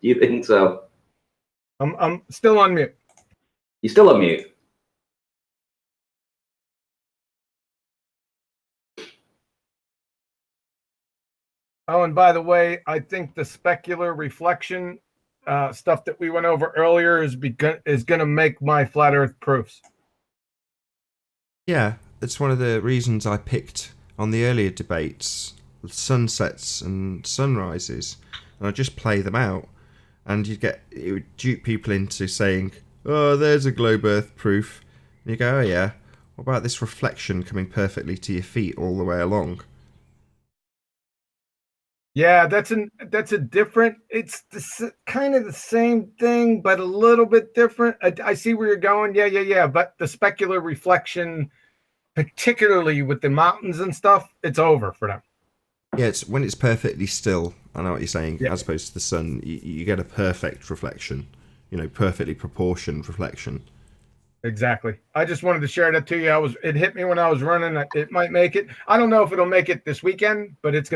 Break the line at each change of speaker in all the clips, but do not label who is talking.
Do you think so?
I'm still on mute.
You're still on mute.
Oh, and by the way, I think the specular reflection stuff that we went over earlier is going to make my flat Earth proofs.
Yeah, it's one of the reasons I picked on the earlier debates sunsets and sunrises, and I just play them out, and it would dupe people into saying, "Oh, there's a globe Earth proof," and you go, "Oh yeah, what about this reflection coming perfectly to your feet all the way along?"
Yeah, that's a different. It's kind of the same thing, but a little bit different. I see where you're going. Yeah. But the specular reflection, particularly with the mountains and stuff, it's over for them.
Yeah, it's when it's perfectly still. I know what you're saying.
Yeah.
As opposed to the sun, you get a perfect reflection. Perfectly proportioned reflection.
Exactly. I just wanted to share that to you. It hit me when I was running. It might make it. I don't know if it'll make it this weekend, but it's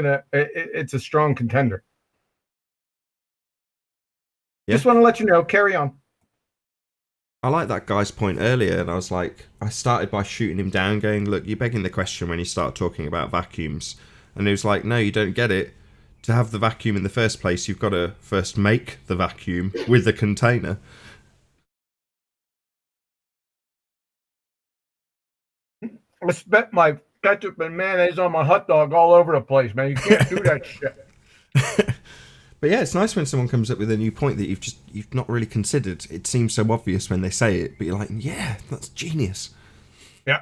a strong contender. Yeah. Just want to let you know. Carry on.
I like that guy's point earlier, and I started by shooting him down, going, "Look, you're begging the question when you start talking about vacuums." And he was like, "No, you don't get it. To have the vacuum in the first place, you've got to first make the vacuum with the container."
I spent my ketchup and mayonnaise on my hot dog all over the place, man. You can't do that shit.
But yeah, it's nice when someone comes up with a new point that you've not really considered. It seems so obvious when they say it, but you're like, yeah, that's genius.
Yeah.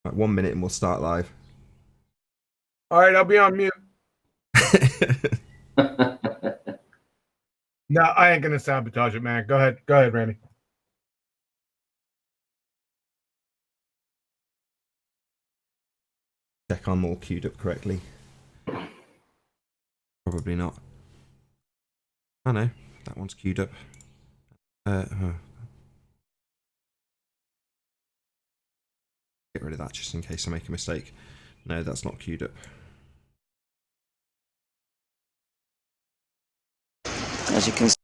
Right, 1 minute and we'll start live.
All right, I'll be on mute. No, I ain't gonna sabotage it, man. Go ahead, Randy.
Check I'm all queued up correctly. Probably not. Oh no, that one's queued up. Get rid of that just in case I make a mistake. No, that's not queued up.
As you can see.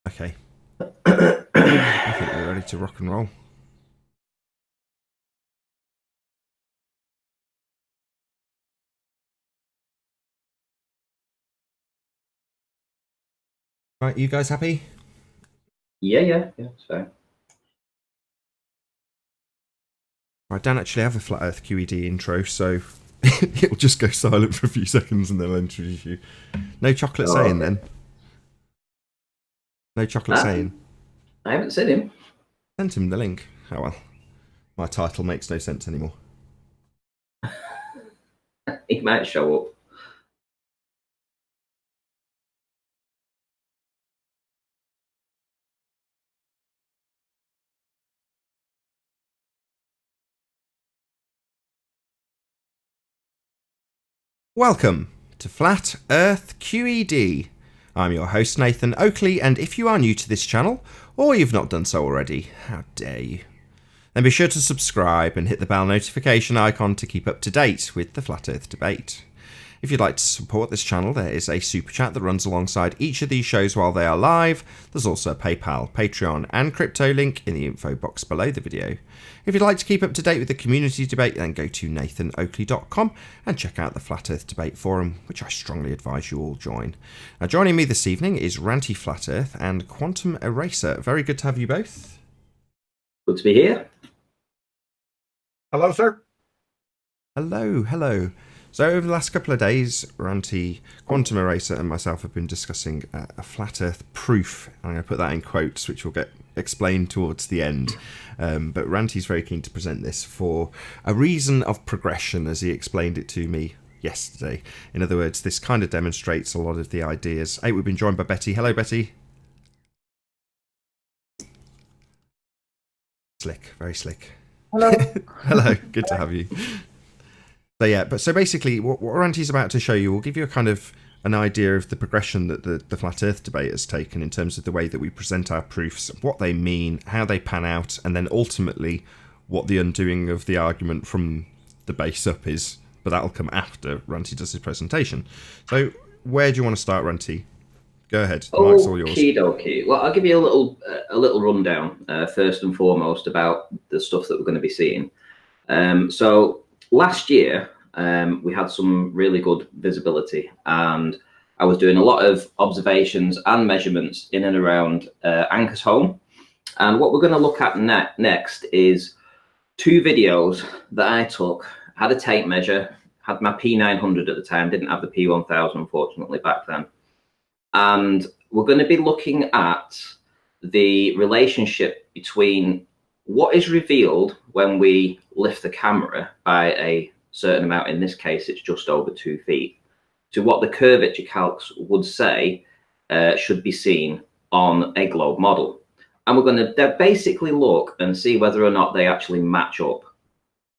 Okay. I think we're ready to rock and roll. Right, you guys happy?
Yeah, it's fine.
I don't actually have a Flat Earth QED intro, so it'll just go silent for a few seconds and then I'll introduce you. No chocolate saying then? No chocolate saying?
I haven't seen him.
Sent him the link. Oh well. My title makes no sense anymore.
He might show up.
Welcome to Flat Earth QED. I'm your host Nathan Oakley, and if you are new to this channel, or you've not done so already, how dare you, then be sure to subscribe and hit the bell notification icon to keep up to date with the Flat Earth debate. If you'd like to support this channel, there is a super chat that runs alongside each of these shows while they are live. There's also a PayPal, Patreon and crypto link in the info box below the video. If you'd like to keep up to date with the community debate, then go to nathanoakley.com and check out the Flat Earth Debate Forum, which I strongly advise you all join. Now, joining me this evening is Ranty Flat Earth and Quantum Eraser. Very good to have you both.
Good to be here.
Hello, sir.
Hello. So over the last couple of days, Ranty, Quantum Eraser and myself have been discussing a Flat Earth proof. I'm going to put that in quotes, which will get explained towards the end. But Ranty's very keen to present this for a reason of progression, as he explained it to me yesterday. In other words, this kind of demonstrates a lot of the ideas. Hey, we've been joined by Betty. Hello, Betty. Slick, very slick.
Hello.
Hello, good to have you. So yeah, so basically what Ranty's about to show you will give you a kind of an idea of the progression that the Flat Earth debate has taken in terms of the way that we present our proofs, what they mean, how they pan out, and then ultimately what the undoing of the argument from the base up is but that'll come after Runty does his presentation. So where do you want to start, Runty? Go ahead. The mic's all yours.
Okie dokie. Well, I'll give you a little rundown first and foremost about the stuff that we're going to be seeing. So last year we had some really good visibility, and I was doing a lot of observations and measurements in and around Anchor's home. And what we're going to look at next is 2 videos that I took. Had a tape measure, had my P900 at the time, didn't have the P1000 unfortunately back then. And we're going to be looking at the relationship between what is revealed when we lift the camera by a certain amount, in this case it's just over 2 feet, to what the curvature calcs would say should be seen on a globe model. And we're going to basically look and see whether or not they actually match up.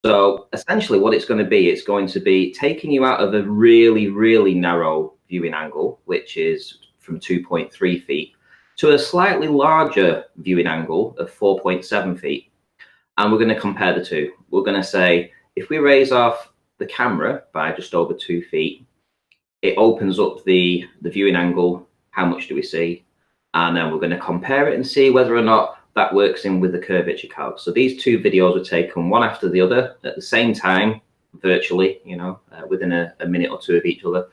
So essentially what it's going to be taking you out of a really, really narrow viewing angle, which is from 2.3 feet, to a slightly larger viewing angle of 4.7 feet. And we're going to compare the two. We're going to say, if we raise off the camera by just over 2 feet, it opens up the viewing angle. How much do we see? And then we're going to compare it and see whether or not that works in with the curvature calc. So these 2 videos were taken one after the other at the same time, virtually, within a minute or 2 of each other,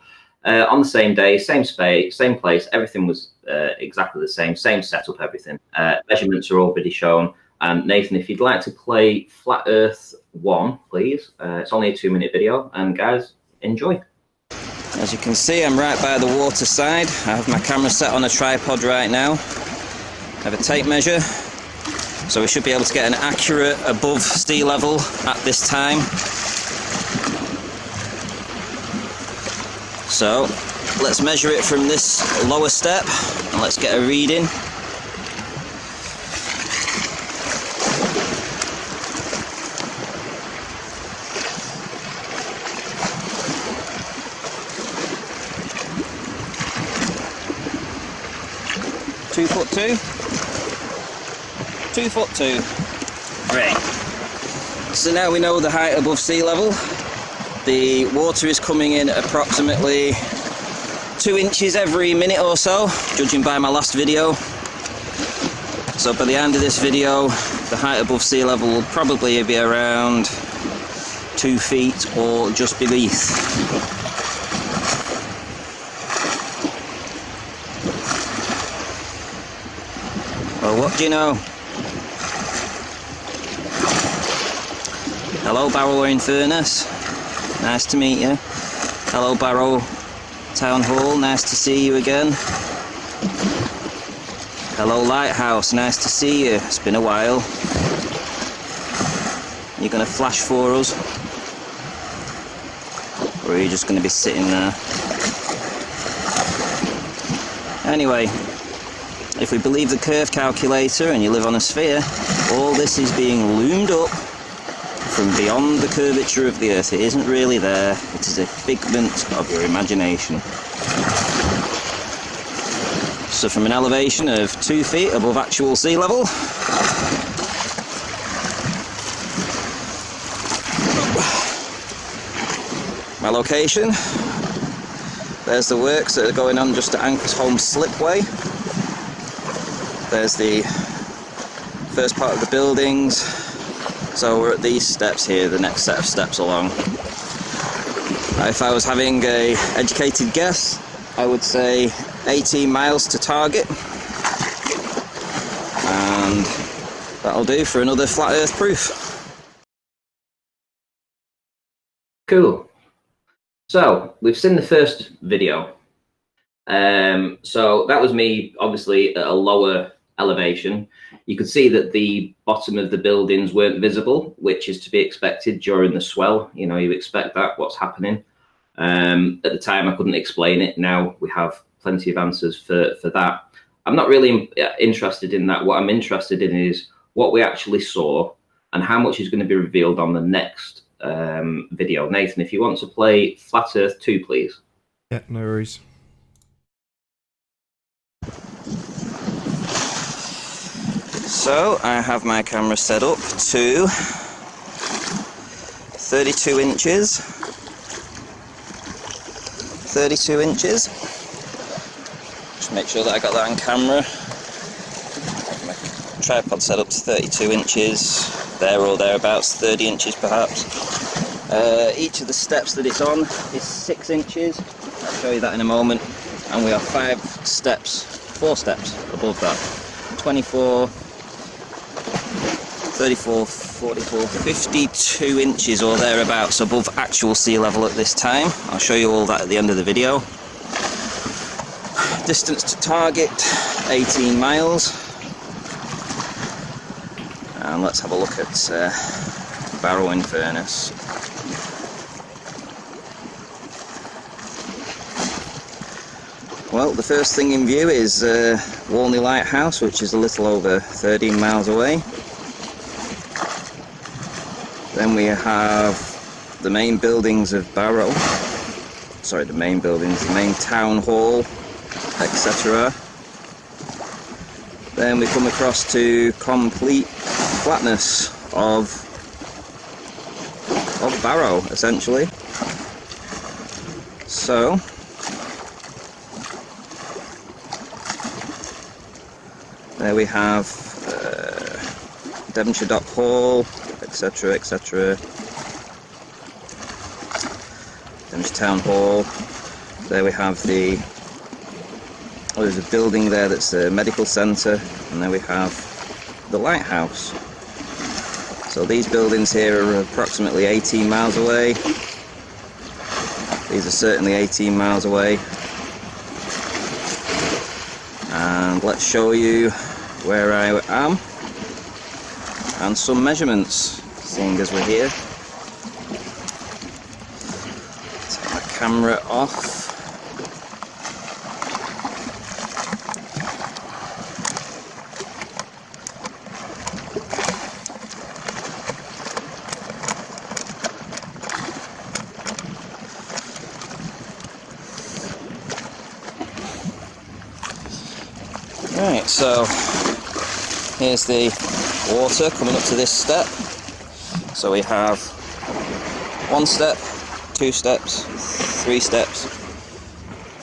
on the same day, same space, same place. Everything was exactly the same setup, everything. Measurements are already shown. And Nathan, if you'd like to play Flat Earth 1, please. It's only a 2-minute video, and guys, enjoy.
As you can see, I'm right by the water side. I have my camera set on a tripod right now. I have a tape measure, so we should be able to get an accurate above sea level at this time. So let's measure it from this lower step and let's get a reading. .2. 2'2". Right. So now we know the height above sea level. The water is coming in approximately 2 inches every minute or so, judging by my last video. So by the end of this video, the height above sea level will probably be around 2 feet or just beneath. Well, what do you know? Hello, Barrow in Furnace. Nice to meet you. Hello, Barrow Town Hall. Nice to see you again. Hello, Lighthouse. Nice to see you. It's been a while. You gonna flash for us? Or are you just gonna be sitting there? Anyway, if we believe the curve calculator and you live on a sphere, all this is being loomed up from beyond the curvature of the Earth. It isn't really there. It is a figment of your imagination. So from an elevation of 2 feet above actual sea level, my location, there's the works that are going on just at Anchor's home slipway. There's the first part of the buildings. So we're at these steps here, the next set of steps along. If I was having an educated guess, I would say 18 miles to target. And that'll do for another flat earth proof.
Cool. So we've seen the first video. So that was me, obviously, at a lower elevation. You could see that the bottom of the buildings weren't visible, which is to be expected during the swell. You know, you expect that, what's happening. At the time, I couldn't explain it. Now we have plenty of answers for that. I'm not really interested in that. What I'm interested in is what we actually saw and how much is going to be revealed on the next video. Nathan, if you want to play Flat Earth 2, please.
Yeah, no worries.
So I have my camera set up to 32 inches 32 inches. Just make sure that I got that on camera. My tripod set up to 32 inches, there or thereabouts, 30 inches perhaps. Each of the steps that it's on is 6 inches. I'll show you that in a moment. And we are 4 steps above that. 24, 34, 44, 52 inches or thereabouts above actual sea level at this time. I'll show you all that at the end of the video. Distance to target, 18 miles. And let's have a look at Barrowing Furnace. Well, the first thing in view is Walney Lighthouse, which is a little over 13 miles away. Then we have the main buildings of Barrow. Sorry, the main buildings, the main town hall, etc. Then we come across to complete flatness of Barrow, essentially. So there we have Devonshire Dock Hall, etc, etc. Devonshire Town Hall. There we have there's a building there that's a medical centre, and there we have the lighthouse. So these buildings here are approximately 18 miles away. These are certainly 18 miles away. And let's show you where I am and some measurements, seeing as we're here. Take my camera off. Right, so here's the water coming up to this step. So we have 1 step, 2 steps, 3 steps,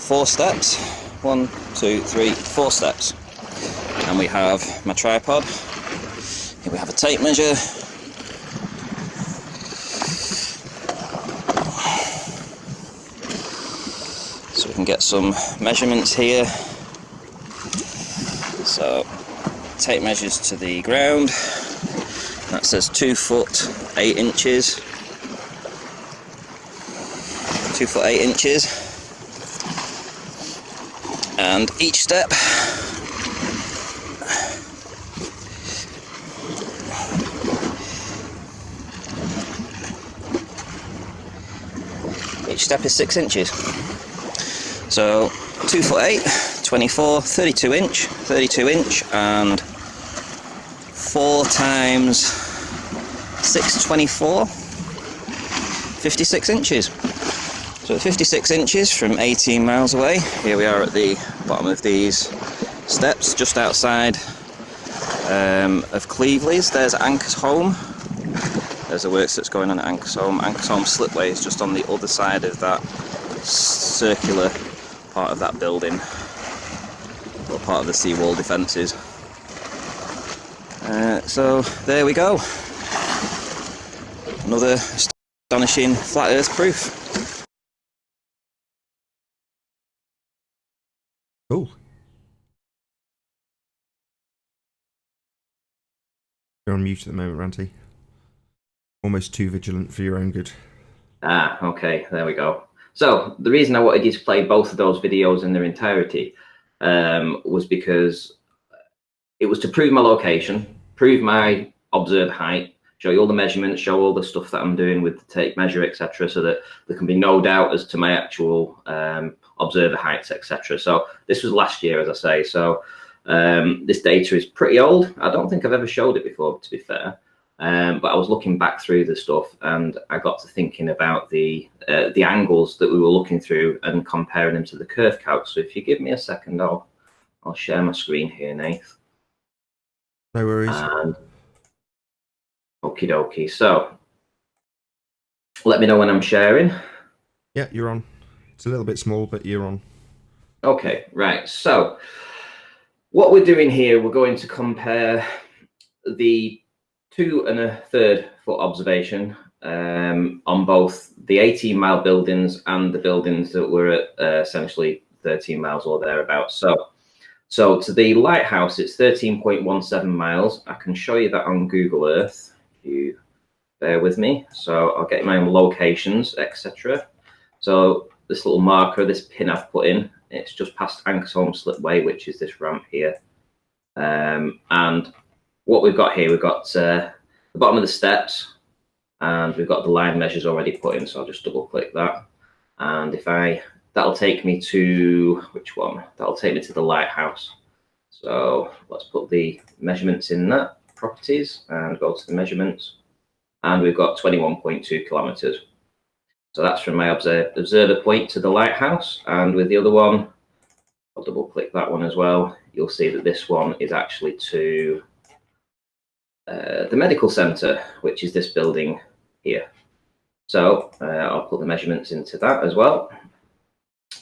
4 steps, 1, 2, 3, 4 steps. And we have my tripod. Here we have a tape measure. So we can get some measurements here. So, tape measures to the ground. That says 2 foot 8 inches. 2 foot 8 inches. And each step is 6 inches. So 2 foot 8, 24, 32 inch, and 4 times 6, 24, 56 inches. So 56 inches from 18 miles away. Here we are at the bottom of these steps, just outside of Cleveley's. There's Anchor's Home. There's the works that's going on at Anchor's Home. Anchor's Home Slitway is just on the other side of that circular part of that building, or part of the seawall defences. So there we go. Another astonishing flat earth proof.
Cool. You're on mute at the moment, Ranty. Almost too vigilant for your own good.
Ah, okay, there we go. So the reason I wanted you to play both of those videos in their entirety was because it was to prove my location, prove my observed height, show you all the measurements, show all the stuff that I'm doing with the tape measure, etc., so that there can be no doubt as to my actual observer heights, etc. So this was last year, as I say. So this data is pretty old. I don't think I've ever showed it before, to be fair. But I was looking back through the stuff, and I got to thinking about the angles that we were looking through and comparing them to the curve calc. So if you give me a second, I'll share my screen here, Nath.
No worries.
Okie dokie. So let me know when I'm sharing.
Yeah, you're on. It's a little bit small, but you're on.
Okay, right. So what we're doing here, we're going to compare the 2 1/3 foot observation on both the 18-mile buildings and the buildings that were at essentially 13 miles or thereabouts. So to the lighthouse, it's 13.17 miles. I can show you that on Google Earth, if you bear with me. So I'll get my own locations, etc. So this little marker, this pin I've put in, it's just past Ankersholm Slipway, which is this ramp here. And what we've got here, we've got the bottom of the steps, and we've got the line measures already put in. So I'll just double click that. And that'll take me to, which one? That'll take me to the lighthouse. So let's put the measurements in that, properties, and go to the measurements. And we've got 21.2 kilometers. So that's from my observer point to the lighthouse. And with the other one, I'll double click that one as well. You'll see that this one is actually to the medical center, which is this building here. So I'll put the measurements into that as well.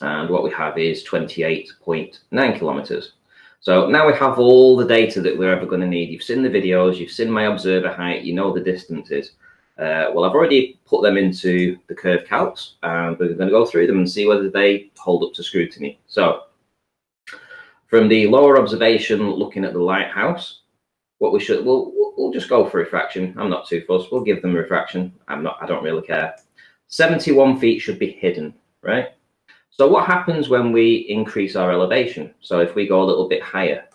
And what we have is 28.9 kilometers. So now we have all the data that we're ever going to need. You've seen the videos, you've seen my observer height, you know the distances. Well, I've already put them into the curve calcs, and we're going to go through them and see whether they hold up to scrutiny. So from the lower observation, looking at the lighthouse, what we should, we'll just go for refraction. I'm not too fussed. We'll give them refraction. I don't really care. 71 feet should be hidden, right? So what happens when we increase our elevation? So if we go a little bit higher,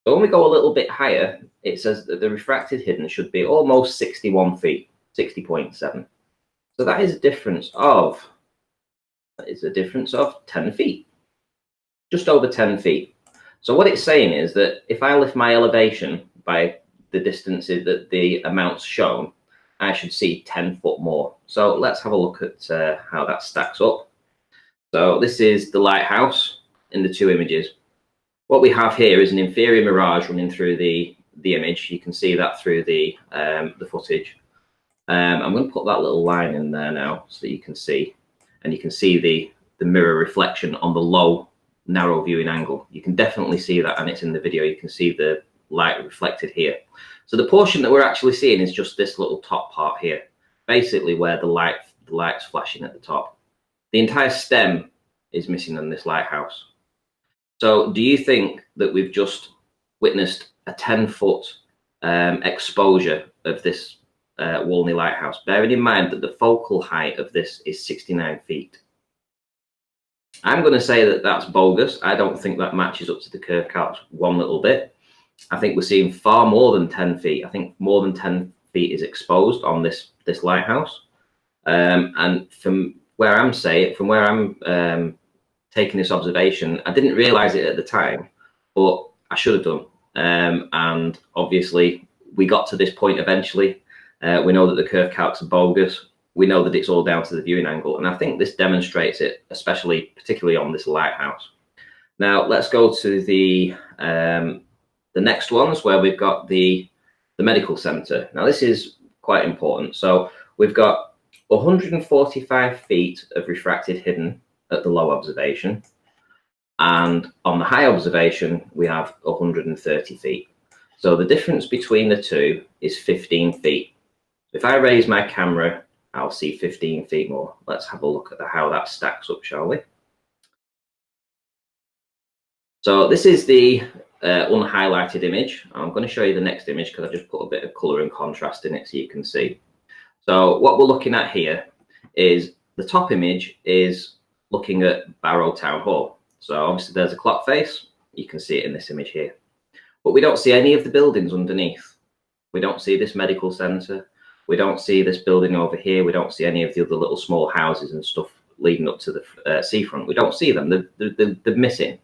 so when we go a little bit higher, it says that the refracted hidden should be almost 61 feet, 60.7. So that is a difference of 10 feet, just over 10 feet. So what it's saying is that if I lift my elevation by the distances that the amounts shown, I should see 10 foot more. So let's have a look at how that stacks up. So this is the lighthouse in the 2 images. What we have here is an inferior mirage running through the image. You can see that through the footage. I'm going to put that little line in there now so that you can see, and you can see the mirror reflection on the low, narrow viewing angle. You can definitely see that, and it's in the video. You can see the light reflected here. So the portion that we're actually seeing is just this little top part here, basically where the light's flashing at the top. The entire stem is missing on this lighthouse. So do you think that we've just witnessed a 10-foot exposure of this Walney Lighthouse, bearing in mind that the focal height of this is 69 feet? I'm going to say that that's bogus. I don't think that matches up to the curve calcs one little bit. I think we're seeing far more than 10 feet. I think more than 10 feet is exposed on this lighthouse. And from where I'm taking this observation, I didn't realize it at the time, but I should have done. And obviously we got to this point eventually. We know that the curve calcs are bogus. We know that it's all down to the viewing angle. And I think this demonstrates it, particularly on this lighthouse. Now let's go to the next ones where we've got the medical center. Now this is quite important. So we've got 145 feet of refracted hidden at the low observation, and on the high observation we have 130 feet. So the difference between the two is 15 feet. If I raise my camera, I'll see 15 feet more. Let's have a look at how that stacks up, shall we? So this is the unhighlighted image. I'm going to show you the next image because I just put a bit of color and contrast in it so you can see. So what we're looking at here is the top image is looking at Barrow Town Hall. So obviously there's a clock face. You can see it in this image here. But we don't see any of the buildings underneath. We don't see this medical centre. We don't see this building over here. We don't see any of the other little small houses and stuff leading up to the seafront. We don't see them. They're missing.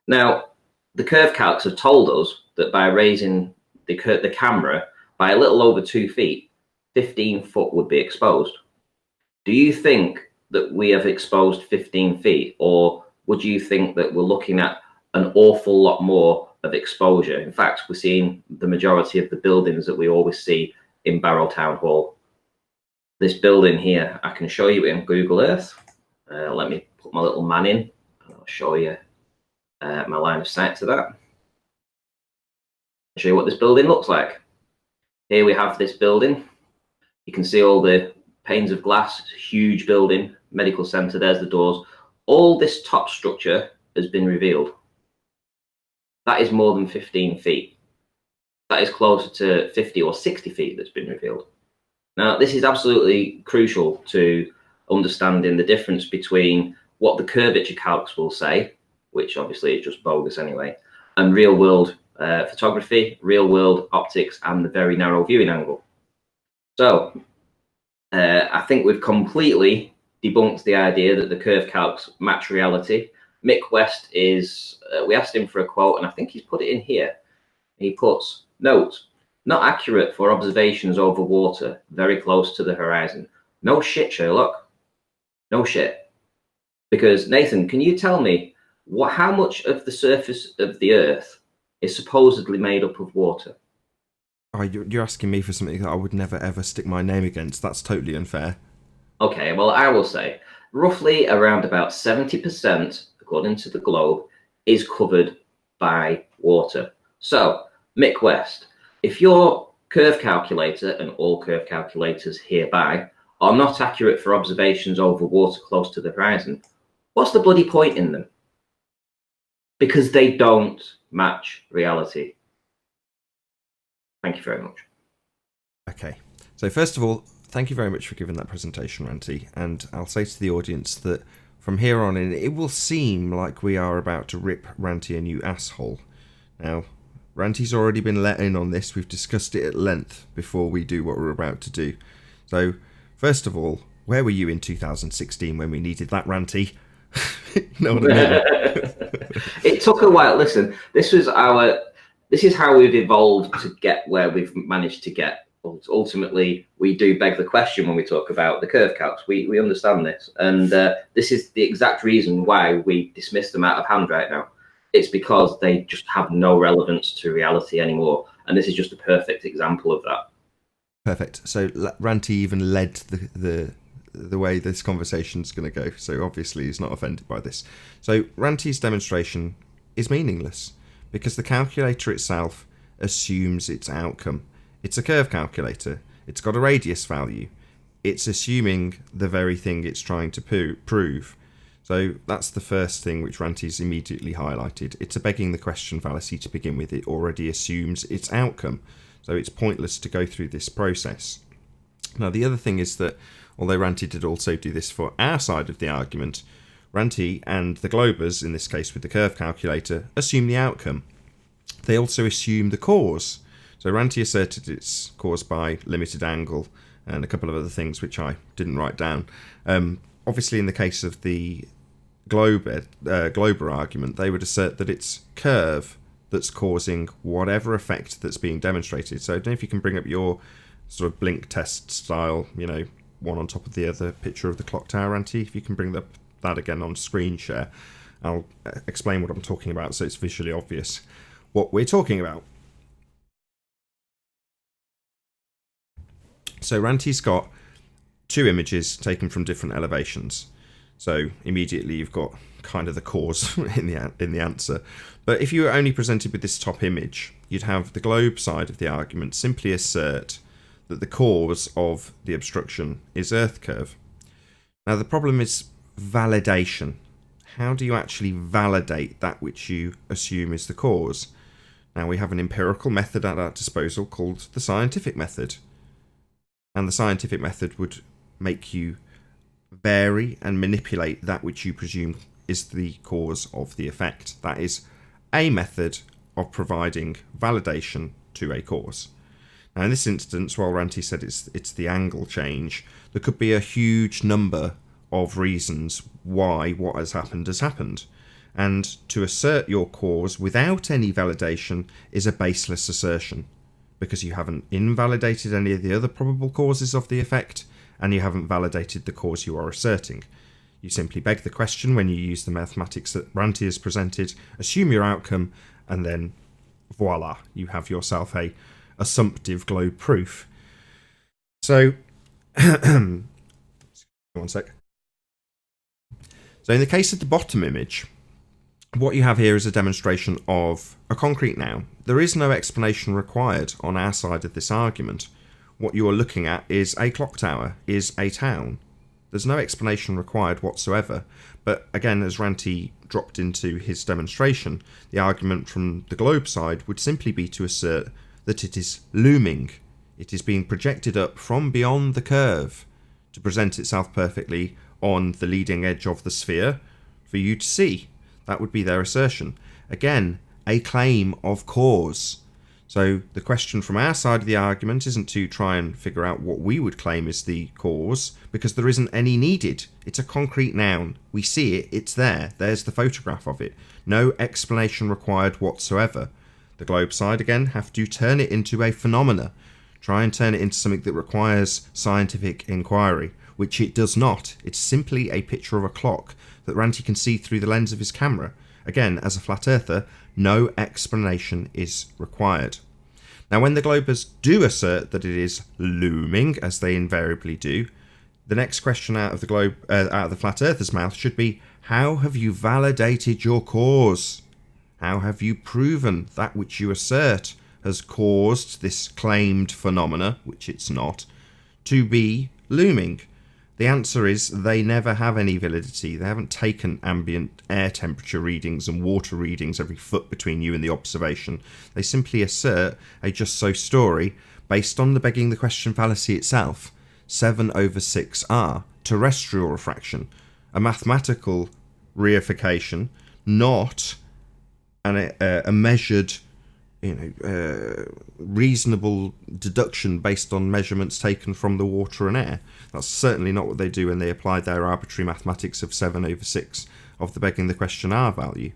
Now, the curve calcs have told us that by raising the camera by a little over 2 feet, 15 foot would be exposed. Do you think that we have exposed 15 feet, or would you think that we're looking at an awful lot more of exposure? In fact, we're seeing the majority of the buildings that we always see in Barrow Town Hall. This building here, I can show you in Google Earth. Let me put my little man in, and I'll show you my line of sight to that. I'll show you what this building looks like. Here we have this building. You can see all the panes of glass. It's a huge building, medical centre. There's the doors. All this top structure has been revealed. That is more than 15 feet. That is closer to 50 or 60 feet that's been revealed. Now, this is absolutely crucial to understanding the difference between what the curvature calcs will say, which obviously is just bogus anyway, and real world photography, real world optics, and the very narrow viewing angle. So I think we've completely debunked the idea that the curve calcs match reality. Mick West is, we asked him for a quote, and I think he's put it in here. He puts, note, not accurate for observations over water, very close to the horizon. No shit, Sherlock. No shit. Because, Nathan, can you tell me how much of the surface of the Earth is supposedly made up of water?
Oh, you're asking me for something that I would never ever stick my name against. That's totally unfair.
Okay, well, I will say roughly around about 70%, according to the globe, is covered by water. So, Mick West, if your curve calculator, and all curve calculators hereby, are not accurate for observations over water close to the horizon, what's the bloody point in them? Because they don't match reality. Thank you very much.
Okay, so first of all, thank you very much for giving that presentation, Ranty, and I'll say to the audience that from here on in, it will seem like we are about to rip Ranty a new asshole. Now, Ranty's already been let in on this. We've discussed it at length before we do what we're about to do. So, first of all, where were you in 2016 when we needed that, Ranty? You know what I mean?
It took a while. Listen, this is how we've evolved to get where we've managed to get. Ultimately, we do beg the question when we talk about the curve calcs. We understand this, and this is the exact reason why we dismiss them out of hand right now. It's because they just have no relevance to reality anymore, and this is just a perfect example of that.
Perfect. So Ranty even led the way this conversation's going to go, so obviously he's not offended by this. So Ranty's demonstration is meaningless because the calculator itself assumes its outcome. It's a curve calculator. It's got a radius value. It's assuming the very thing it's trying to prove. So that's the first thing which Ranty's immediately highlighted. It's a begging the question fallacy to begin with. It already assumes its outcome. So it's pointless to go through this process. Now, the other thing is that, although Ranty did also do this for our side of the argument, Ranty and the Globers, in this case with the curve calculator, assume the outcome. They also assume the cause. So Ranty asserted it's caused by limited angle and a couple of other things which I didn't write down. Obviously, in the case of the Glober argument, they would assert that it's curve that's causing whatever effect that's being demonstrated. So I don't know if you can bring up your sort of blink test style, one on top of the other picture of the clock tower, Ranty. If you can bring that again on screen share, I'll explain what I'm talking about so it's visually obvious what we're talking about. So Ranty's got two images taken from different elevations. So immediately you've got kind of the cause in the answer. But if you were only presented with this top image, you'd have the globe side of the argument simply assert that the cause of the obstruction is Earth curve. Now the problem is validation. How do you actually validate that which you assume is the cause? Now we have an empirical method at our disposal called the scientific method. And the scientific method would make you vary and manipulate that which you presume is the cause of the effect. That is a method of providing validation to a cause. Now in this instance, while Ranty said it's the angle change, there could be a huge number of reasons why what has happened. And to assert your cause without any validation is a baseless assertion, because you haven't invalidated any of the other probable causes of the effect, and you haven't validated the cause you are asserting. You simply beg the question when you use the mathematics that Ranty has presented, assume your outcome, and then voila, you have yourself a assumptive globe proof. So, one sec. So in the case of the bottom image, what you have here is a demonstration of a concrete noun. There is no explanation required on our side of this argument. What you are looking at is a clock tower, is a town. There's no explanation required whatsoever. But again, as Ranti dropped into his demonstration, the argument from the globe side would simply be to assert that it is looming. It is being projected up from beyond the curve to present itself perfectly on the leading edge of the sphere for you to see. That would be their assertion. Again, a claim of cause. So the question from our side of the argument isn't to try and figure out what we would claim is the cause, because there isn't any needed. It's a concrete noun. We see it, it's there. There's the photograph of it. No explanation required whatsoever. The globe side, again, have to turn it into a phenomena. Try and turn it into something that requires scientific inquiry, which it does not. It's simply a picture of a clock that Ranti can see through the lens of his camera. Again, as a flat earther, no explanation is required. Now, when the globers do assert that it is looming, as they invariably do, the next question out of the flat earther's mouth should be, how have you validated your cause? How have you proven that which you assert has caused this claimed phenomena, which it's not, to be looming? The answer is they never have any validity. They haven't taken ambient air temperature readings and water readings every foot between you and the observation. They simply assert a just so story based on the begging the question fallacy itself. 7/6R, terrestrial refraction, a mathematical reification, not a measured, reasonable deduction based on measurements taken from the water and air. That's certainly not what they do when they apply their arbitrary mathematics of 7/6 of the begging the question R value.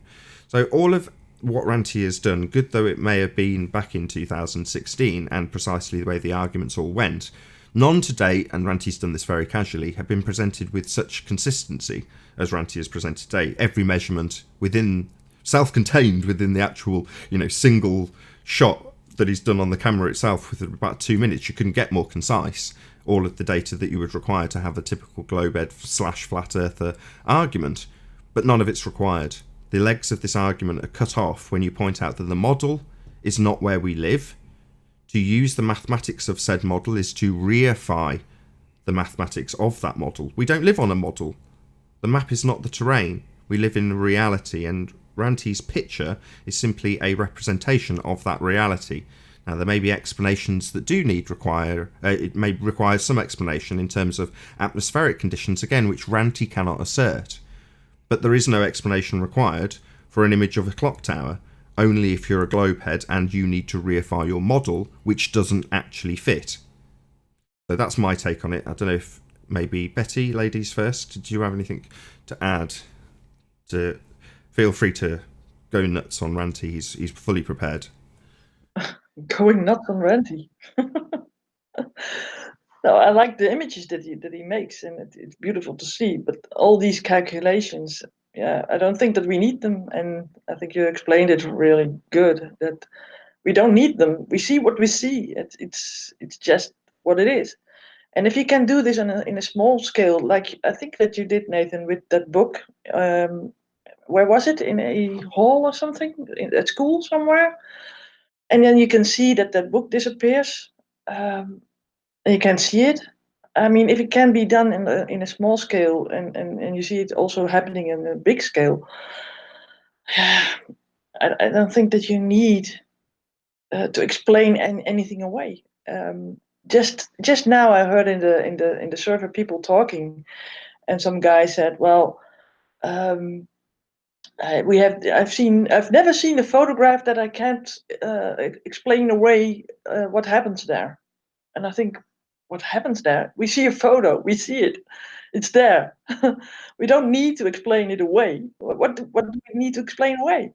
So all of what Ranti has done, good though it may have been back in 2016 and precisely the way the arguments all went, none to date, and Ranti's done this very casually, have been presented with such consistency as Ranti has presented today. Every measurement self-contained within the actual, single shot that he's done on the camera itself within about 2 minutes. You couldn't get more concise. All of the data that you would require to have a typical globed/flat earther argument, but none of it's required. The legs of this argument are cut off when you point out that the model is not where we live. To use the mathematics of said model is to reify the mathematics of that model. We don't live on a model. The map is not the terrain. We live in reality, and Ranti's picture is simply a representation of that reality. Now, there may be explanations that it may require some explanation in terms of atmospheric conditions, again, which Ranti cannot assert. But there is no explanation required for an image of a clock tower, only if you're a globehead and you need to reify your model, which doesn't actually fit. So that's my take on it. I don't know if maybe Betty, ladies first, do you have anything to add? Feel free to go nuts on Ranti. He's fully prepared.
Going nuts on Ranti. No, I like the images that he makes, and it's beautiful to see. But all these calculations, I don't think that we need them. And I think you explained it really good, that we don't need them. We see what we see. It's just what it is. And if you can do this in a small scale, like I think that you did, Nathan, with that book. Where was it? In a hall or something? At school somewhere? And then you can see that book disappears. And you can see it. I mean, if it can be done in a small scale, and you see it also happening in a big scale, I don't think that you need to explain anything away. Just now, I heard in the server people talking, and some guy said, "Well, I've never seen a photograph that I can't explain away what happens there." And I think, what happens there? We see a photo, we see it, it's there. We don't need to explain it away. What do we need to explain away?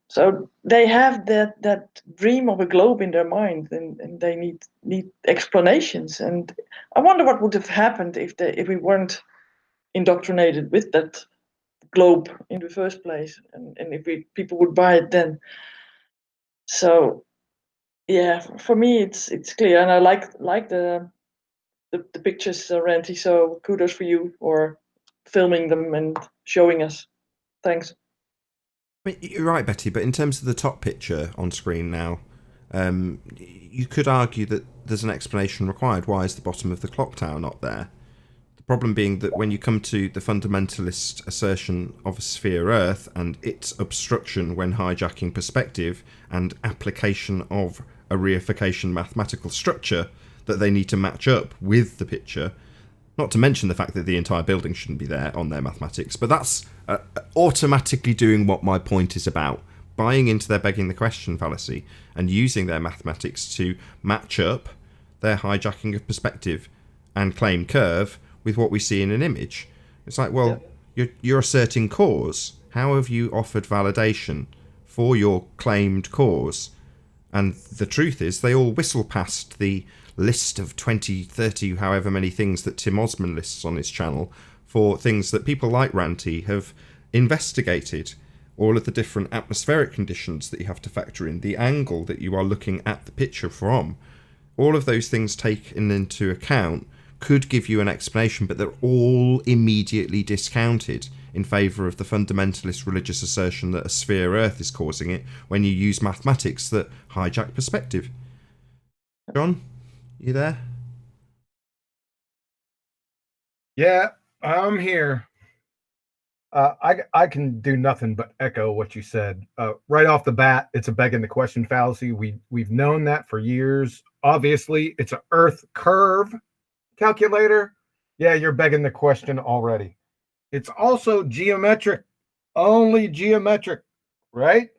So they have that dream of a globe in their mind, and they need explanations. And I wonder what would have happened if we weren't indoctrinated with that globe in the first place, and if people would buy it then. So yeah, for me it's clear, and I like the pictures, Ranti. So kudos for you for filming them and showing us. Thanks.
I mean, you're right, Betty, but in terms of the top picture on screen now, you could argue that there's an explanation required. Why is the bottom of the clock tower not there? The problem being that when you come to the fundamentalist assertion of a sphere Earth and its obstruction when hijacking perspective and application of a reification mathematical structure that they need to match up with the picture, not to mention the fact that the entire building shouldn't be there on their mathematics, but that's automatically doing what my point is about, buying into their begging the question fallacy and using their mathematics to match up their hijacking of perspective and claim curve with what we see in an image. It's like, well, you're asserting cause. How have you offered validation for your claimed cause? And the truth is, they all whistle past the list of 20, 30, however many things that Tim Osman lists on his channel for things that people like Ranty have investigated. All of the different atmospheric conditions that you have to factor in, the angle that you are looking at the picture from, all of those things taken into account could give you an explanation, but they're all immediately discounted in favour of the fundamentalist religious assertion that a sphere Earth is causing it when you use mathematics that hijack perspective. John, you there?
Yeah, I'm here. I can do nothing but echo what you said. Right off the bat, it's a begging the question fallacy. We've known that for years. Obviously, it's an Earth curve calculator. Yeah, you're begging the question already. It's also geometric, only geometric, right?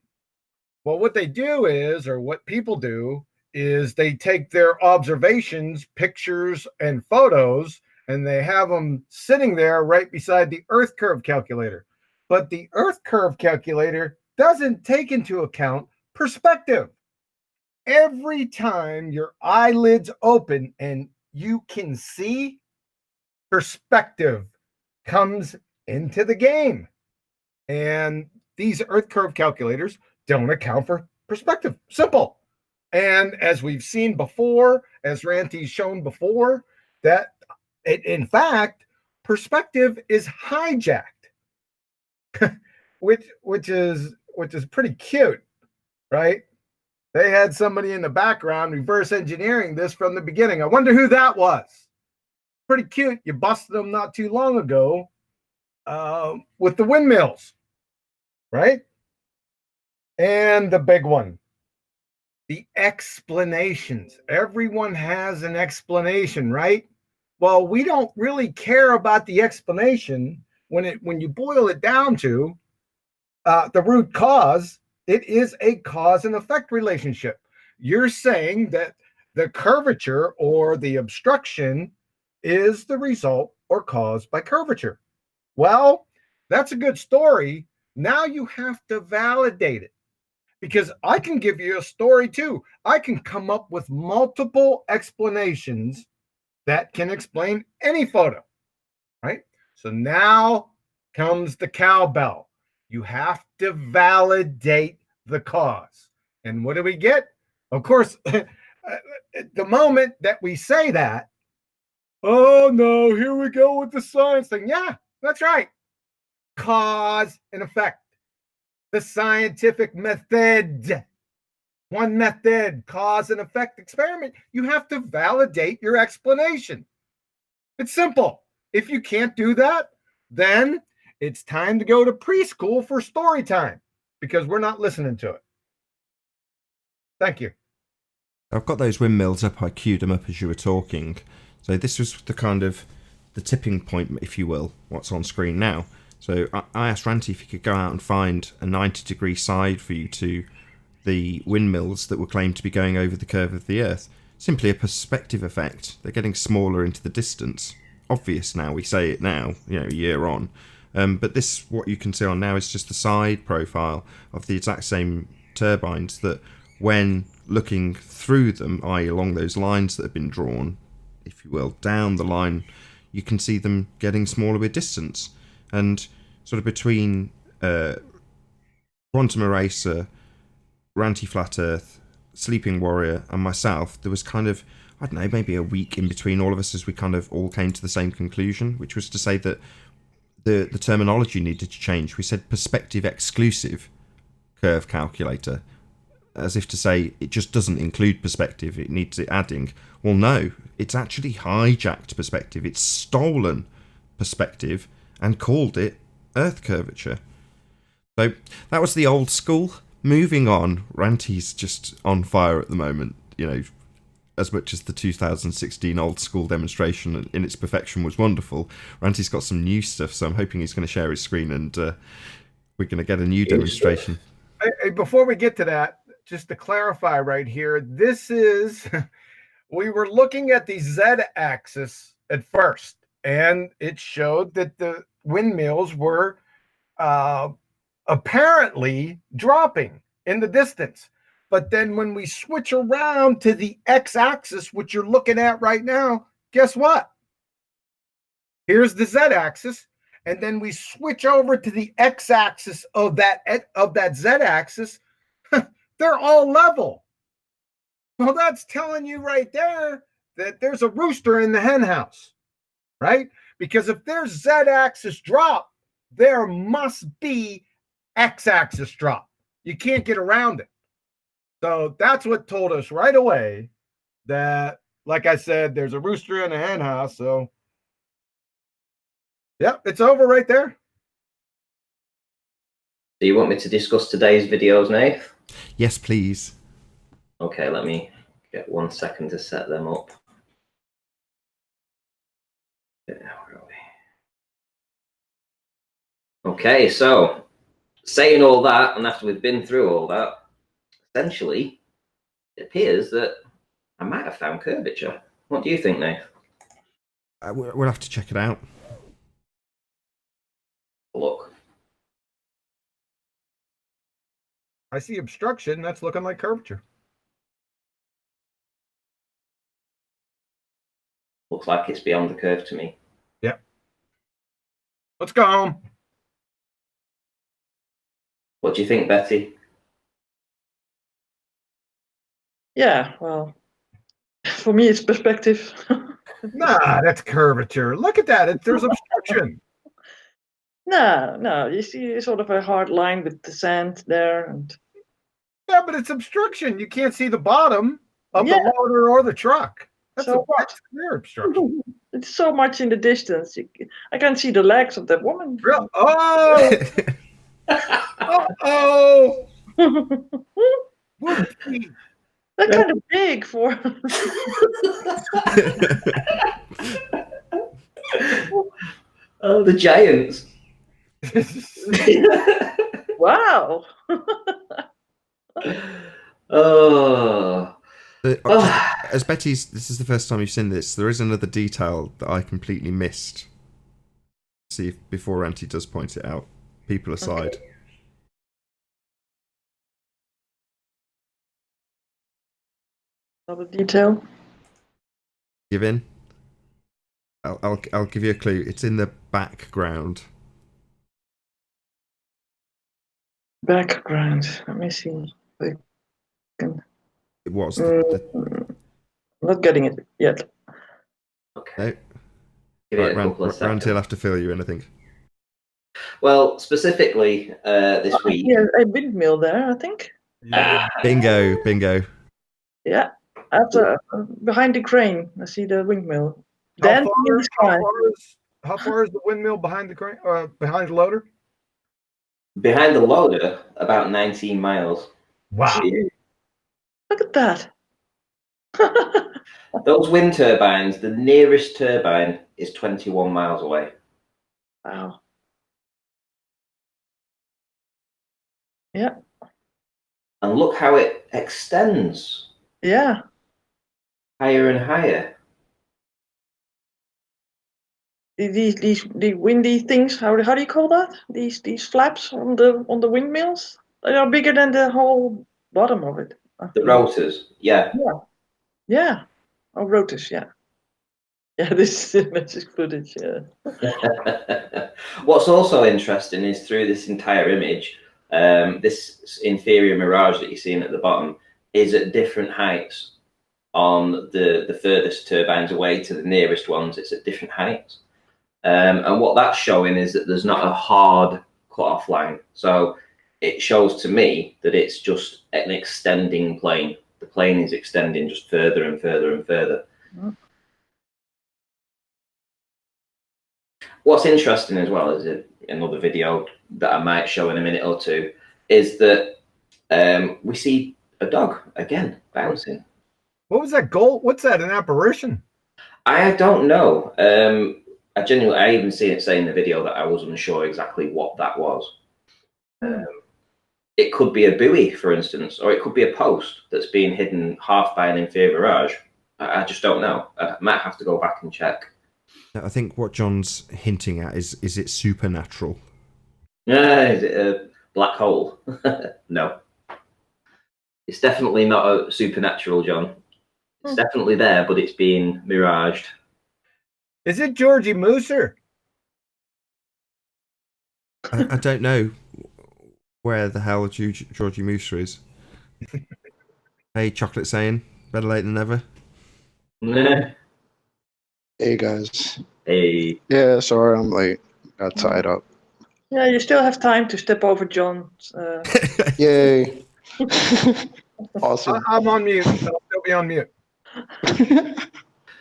Well, what they do is, or what people do, is they take their observations, pictures, and photos, and they have them sitting there right beside the Earth curve calculator. But the Earth curve calculator doesn't take into account perspective. Every time your eyelids open and you can see, perspective comes into the game. And these Earth curve calculators don't account for perspective. Simple. And as we've seen before, as Ranty's shown before, that in fact, perspective is hijacked, which is pretty cute, right? They had somebody in the background reverse engineering this from the beginning. I wonder who that was. Pretty cute. You busted them not too long ago with the windmills, right? And the big one, the explanations. Everyone has an explanation, right? Well, we don't really care about the explanation when you boil it down to the root cause. It is a cause and effect relationship. You're saying that the curvature or the obstruction is the result or caused by curvature. Well, that's a good story. Now you have to validate it, because I can give you a story too. I can come up with multiple explanations that can explain any photo, right? So now comes the cowbell. You have to validate the cause. And what do we get? Of course, the moment that we say that, oh no, here we go with the science thing. Yeah, that's right. Cause and effect. The scientific method. One method, cause and effect experiment. You have to validate your explanation. It's simple. If you can't do that, then it's time to go to preschool for story time, because we're not listening to it. Thank you.
I've got those windmills up. I queued them up as you were talking. So this was the tipping point, if you will, what's on screen now. So I asked Ranty if he could go out and find a 90-degree side for you to the windmills that were claimed to be going over the curve of the Earth. Simply a perspective effect. They're getting smaller into the distance. Obvious now, we say it now, a year on. But this, what you can see on now, is just the side profile of the exact same turbines that, when looking through them, i.e. along those lines that have been drawn, if you will, down the line, you can see them getting smaller with distance. And sort of between Quantum Eraser, Ranty Flat Earth, Sleeping Warrior, and myself, there was kind of, I don't know, maybe a week in between all of us as we kind of all came to the same conclusion, which was to say that the terminology needed to change. We said perspective exclusive curve calculator, as if to say it just doesn't include perspective, it needs it adding. Well, no, it's actually hijacked perspective. It's stolen perspective and called it Earth curvature. So that was the old school. Moving on, Ranty's just on fire at the moment, you know, as much as the 2016 old school demonstration in its perfection was wonderful. Ranty's got some new stuff, so I'm hoping he's going to share his screen and we're going to get a new demonstration.
Hey, before we get to that, just to clarify right here, this is, we were looking at the Z-axis at first, and it showed that the windmills were apparently dropping in the distance. But then when we switch around to the x-axis, which you're looking at right now, guess what? Here's the z-axis, and then we switch over to the x-axis of that z-axis. They're all level. Well, that's telling you right there that there's a rooster in the hen house, right? Because if there's z-axis drop, there must be x-axis drop. You can't get around it. So that's what told us right away that, like I said, there's a rooster in the hen house. So, yep, it's over right there.
Do you want me to discuss today's videos, Nath?
Yes, please.
Okay, let me get 1 second to set them up. Where are we? Okay, so saying all that, and after we've been through all that, essentially, it appears that I might have found curvature. What do you think, Nath?
We'll have to check it out.
Look.
I see obstruction. That's looking like curvature.
Looks like it's beyond the curve to me.
Yep. Let's go home.
What do you think, Betty?
Yeah, well, for me it's perspective.
Nah, that's curvature. Look at that. There's obstruction.
No, you see sort of a hard line with the sand there, and
Yeah, but it's obstruction. You can't see the bottom of
Yeah.
the loader or the truck. That's
So what?
that's clear obstruction.
it's so much in the distance. I can't see the legs of that woman.
Real? Oh, oh. Whoopsie.
They're kind of big for.
Oh, the giants.
Wow.
Oh.
As Betty's, this is the first time you've seen this, there is another detail that I completely missed. See if before Ranty does point it out. People aside.
Okay. Another detail.
Give in. I'll give you a clue. It's in the background.
Background. Let me see.
It was.
Not getting it yet.
Okay.
No.
Give it a
Right,
couple of seconds.
Ranty will have to fill you in, I think.
Well, specifically this week.
Yeah, a windmill there, I think.
Yeah.
Bingo, bingo.
Yeah, after behind the crane, I see the windmill.
How
Then
far,
in the sky.
how far is the windmill behind the crane? Behind the loader?
Behind the loader, about 19 miles.
Wow.
Look at that.
Those wind turbines, the nearest turbine is 21 miles away.
Wow. Yeah.
And look how it extends
Yeah.
higher and higher.
These windy things. How do you call that? These flaps on the windmills. They are bigger than the whole bottom of it.
The rotors, yeah.
Yeah. Oh, rotors. Yeah. Yeah. This is footage. Yeah.
What's also interesting is through this entire image, this inferior mirage that you're seeing at the bottom is at different heights. On the furthest turbines away to the nearest ones, it's at different heights. And what that's showing is that there's not a hard cut-off line. So it shows to me that it's just an extending plane. The plane is extending just further and further and further.
Mm.
What's interesting as well is another video that I might show in a minute or two is that we see a dog again bouncing.
What was that goal? What's that? An apparition?
I don't know. I even see it say in the video that I was unsure exactly what that was. It could be a buoy, for instance, or it could be a post that's being hidden half by an inferior mirage. I just don't know. I might have to go back and check.
I think what John's hinting at is it supernatural?
Is it a black hole? No. It's definitely not a supernatural, John. It's definitely there, but it's being miraged.
Is it Georgie Mooser?
I don't know where the hell Georgie Mooser is. Hey, Chocolate saying, better late than never.
Hey guys.
Hey.
Yeah, sorry I'm late. Got tied up.
Yeah, you still have time to step over John's.
Yay. Awesome.
I'm on mute. I'll still be on mute.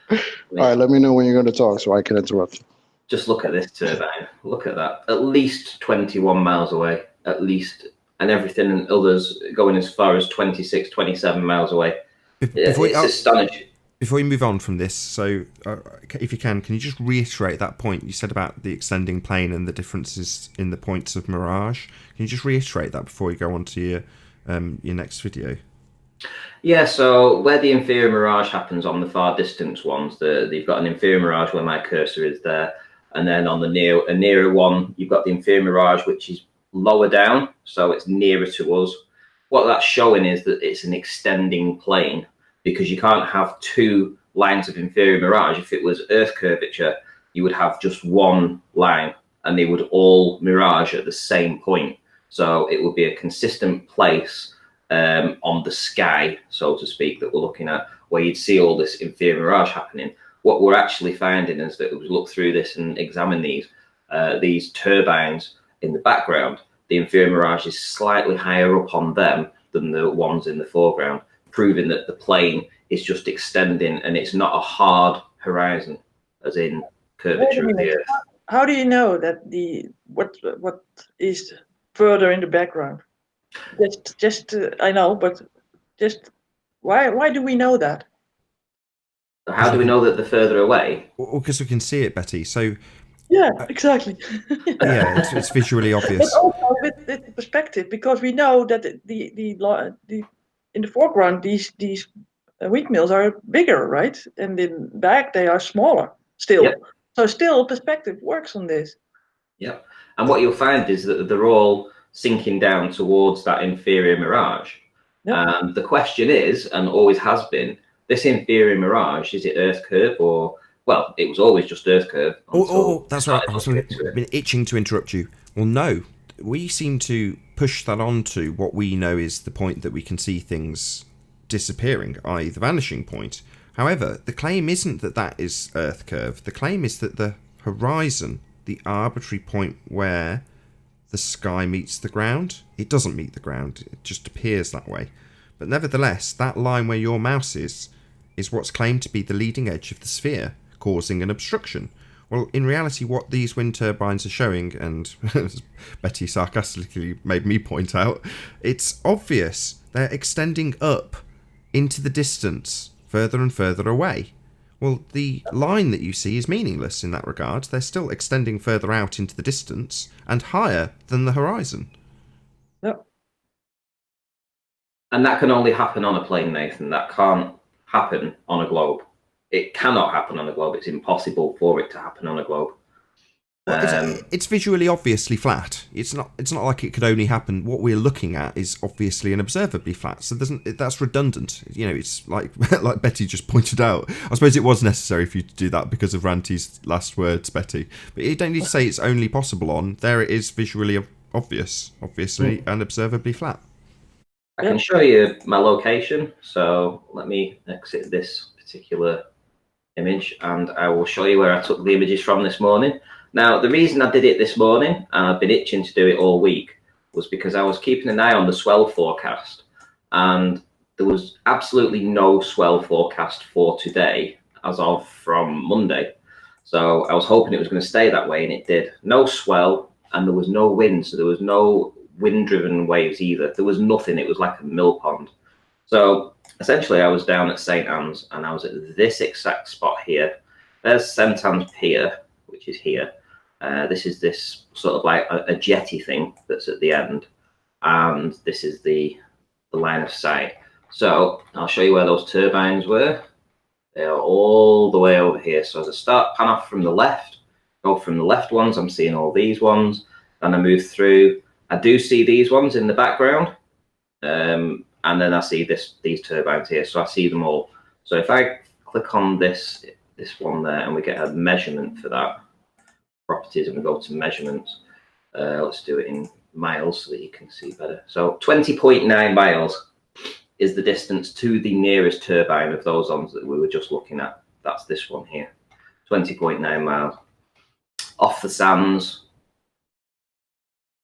All right, let me know when you're going to talk so I can interrupt you.
Just look at this turbine. Look at that. At least 21 miles away. At least. And everything and others going as far as 26, 27 miles away. It's astonishing.
Before you move on from this, so if you can you just reiterate that point you said about the extending plane and the differences in the points of Mirage? Can you just reiterate that before you go on to your next video?
Yeah, so where the inferior mirage happens on the far distance ones, you've got an inferior mirage where my cursor is there, and then on the nearer one, you've got the inferior mirage which is lower down, so it's nearer to us. What that's showing is that it's an extending plane, because you can't have two lines of inferior mirage. If it was Earth curvature, you would have just one line, and they would all mirage at the same point. So it would be a consistent place on the sky, so to speak, that we're looking at, where you'd see all this inferior mirage happening. What we're actually finding is that we look through this and examine these turbines in the background. The inferior mirage is slightly higher up on them than the ones in the foreground, proving that the plane is just extending and it's not a hard horizon, as in curvature of the Earth.
How do you know that what is further in the background? I know, but just why do we know that?
How do we know that they're further away?
Well, because we can see it, Betty. So
yeah, exactly.
Yeah, it's visually obvious.
But also with the perspective, because we know that the in the foreground these windmills are bigger, right? And in back they are smaller still. Yep. So still perspective works on this.
Yeah, and what you'll find is that they're all sinking down towards that inferior mirage. Yep. And the question is, and always has been, this inferior mirage, is it Earth curve or, well, it was always just Earth curve.
That's right. I was been itching to interrupt you. Well, no, we seem to push that onto what we know is the point that we can see things disappearing, i.e. the vanishing point. However, the claim isn't that that is Earth curve. The claim is that the horizon, the arbitrary point where the sky meets the ground, it doesn't meet the ground, it just appears that way. But nevertheless, that line where your mouse is what's claimed to be the leading edge of the sphere, causing an obstruction. Well, in reality, what these wind turbines are showing, and as Betty sarcastically made me point out, it's obvious. They're extending up into the distance, further and further away. Well, the line that you see is meaningless in that regard. They're still extending further out into the distance and higher than the horizon.
Yep.
And that can only happen on a plane, Nathan. That can't happen on a globe. It cannot happen on a globe. It's impossible for it to happen on a globe.
Well, it's visually obviously flat. It's not like it could only happen. What we're looking at is obviously and observably flat. So that's redundant. You know, it's like like Betty just pointed out. I suppose it was necessary for you to do that because of Ranty's last words, Betty. But you don't need to say it's only possible on. There it is, visually obviously and observably flat.
I can show you my location. So let me exit this particular image and I will show you where I took the images from this morning. Now, the reason I did it this morning, and I've been itching to do it all week, was because I was keeping an eye on the swell forecast, and there was absolutely no swell forecast for today as of from Monday. So I was hoping it was going to stay that way, and it did. No swell, and there was no wind, so there was no wind-driven waves either. There was nothing. It was like a mill pond. So essentially, I was down at St. Anne's, and I was at this exact spot here. There's St. Anne's Pier, which is here. This is this sort of like a jetty thing that's at the end, and this is the line of sight. So I'll show you where those turbines were. They are all the way over here. So as I start, pan off from the left, go from the left ones, I'm seeing all these ones. Then I move through, I do see these ones in the background. And then I see these turbines here. So I see them all. So if I click on this one there, and we get a measurement for that, properties, and we go to measurements. Let's do it in miles so that you can see better. So 20.9 miles is the distance to the nearest turbine of those ones that we were just looking at. That's this one here, 20.9 miles. Off the sands,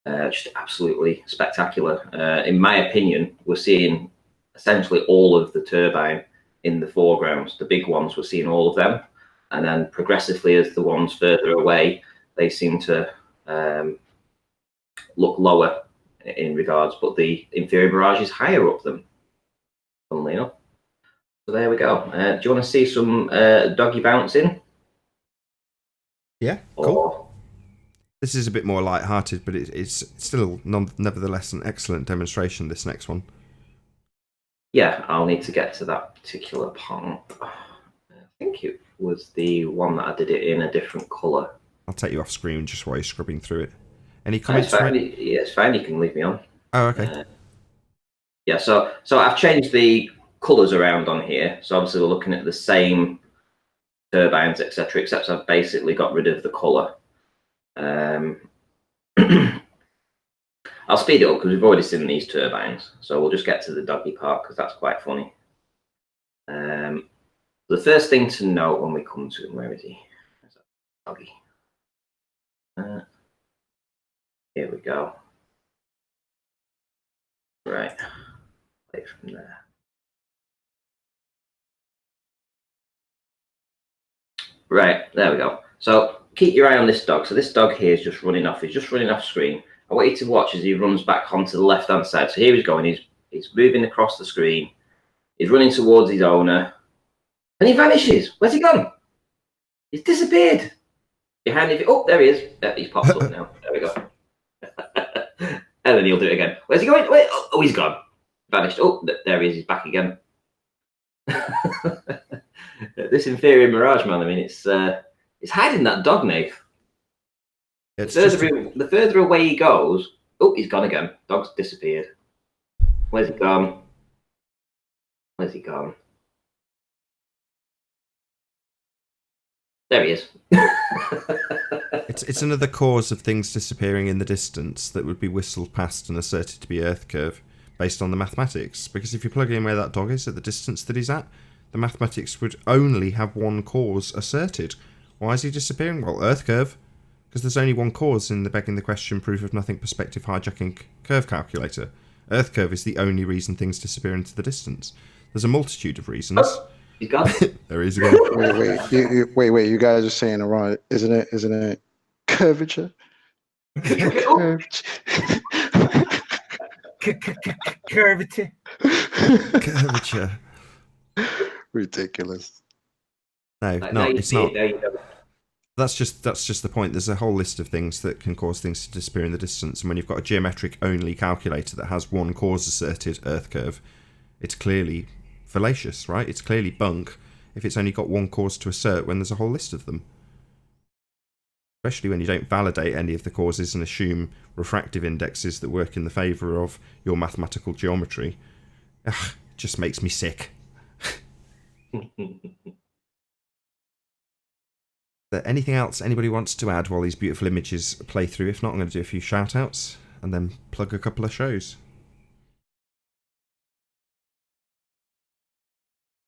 just absolutely spectacular. In my opinion, we're seeing essentially all of the turbine in the foregrounds. The big ones, we're seeing all of them. And then progressively, as the ones further away, they seem to look lower in regards, but the inferior mirage is higher up them, funnily enough. So there we go. Do you want to see some doggy bouncing?
Yeah, cool. This is a bit more light-hearted, but it's still nevertheless an excellent demonstration, this next one.
Yeah, I'll need to get to that particular point. I think it was the one that I did it in a different colour.
I'll take you off screen just while you're scrubbing through it. Any comments?
Yeah, it's fine. You can leave me on.
Oh, okay.
Yeah, so I've changed the colours around on here. So obviously we're looking at the same turbines, etc., except I've basically got rid of the colour. I'll speed it up because we've already seen these turbines. So we'll just get to the doggy part because that's quite funny. The first thing to note when we come to him, where is he? Doggy. Here we go. Right. Play from there. Right, there we go. So keep your eye on this dog. So this dog here is just running off. He's just running off screen. I want you to watch as he runs back onto the left-hand side. So here he's going. He's moving across the screen. He's running towards his owner. And he vanishes. Where's he gone? He's disappeared. Behind it. Oh, there he is. He's popped up now. There we go. And then he'll do it again. Where's he going? Wait. Oh, he's gone. Vanished. Oh, there he is. He's back again. This inferior mirage, man. I mean, it's hiding that dog, Nate. The further away he goes, oh, he's gone again. Dog's disappeared. Where's he gone? Where's he gone? There he is.
It's another cause of things disappearing in the distance that would be whistled past and asserted to be Earth curve based on the mathematics. Because if you plug in where that dog is at the distance that he's at, the mathematics would only have one cause asserted. Why is he disappearing? Well, Earth curve. Because there's only one cause in the begging the question proof of nothing perspective hijacking curve calculator. Earth curve is the only reason things disappear into the distance. There's a multitude of reasons.
Oh, he's gone.
There he is again.
Wait, you guys are saying it wrong. Isn't it curvature?
Curvature.
Curvature.
Ridiculous.
No, it's not. That's just the point. There's a whole list of things that can cause things to disappear in the distance, and when you've got a geometric only calculator that has one cause asserted Earth curve, it's clearly fallacious, right? It's clearly bunk if it's only got one cause to assert when there's a whole list of them. Especially when you don't validate any of the causes and assume refractive indexes that work in the favour of your mathematical geometry. Ugh, it just makes me sick. Anything else anybody wants to add while these beautiful images play through? If not, I'm going to do a few shout outs and then plug a couple of shows.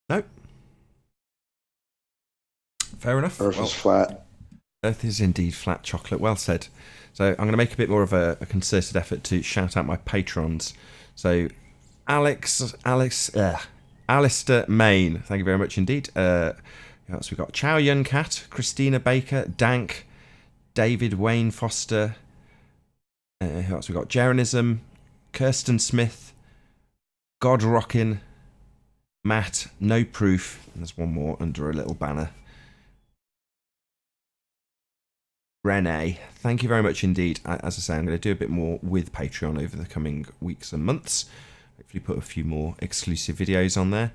Nope. Fair enough.
Earth is flat.
Earth is indeed flat chocolate. Well said. So I'm going to make a bit more of a concerted effort to shout out my patrons. So Alistair Main, thank you very much indeed. Who else we got? Chow Yun Cat, Christina Baker, Dank, David Wayne Foster. Who else we got? Jeranism, Kirsten Smith, God Rockin', Matt, No Proof. And there's one more under a little banner. Renee, thank you very much indeed. As I say, I'm going to do a bit more with Patreon over the coming weeks and months. Hopefully put a few more exclusive videos on there.